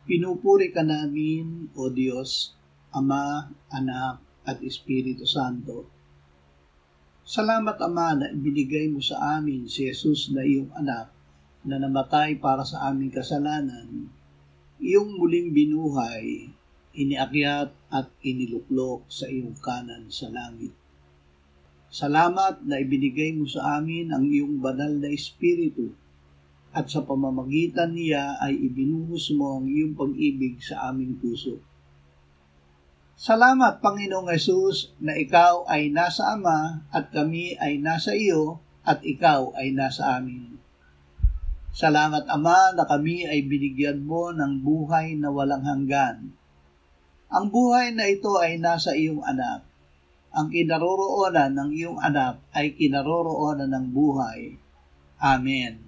Pinupuri ka namin, O Diyos, Ama, Anak, at Espiritu Santo. Salamat, Ama, na ibinigay mo sa amin si Jesus na iyong anak na namatay para sa aming kasalanan, iyong muling binuhay, iniakyat at iniluklok sa iyong kanan sa langit. Salamat na ibinigay mo sa amin ang iyong banal na Espiritu at sa pamamagitan niya ay ibinuhos mo ang iyong pag-ibig sa aming puso. Salamat, Panginoong Hesus, na ikaw ay nasa Ama at kami ay nasa iyo at ikaw ay nasa amin. Salamat, Ama, na kami ay binigyan mo ng buhay na walang hanggan. Ang buhay na ito ay nasa iyong anak. Ang kinaroroonan ng iyong anak ay kinaroroonan ng buhay. Amen.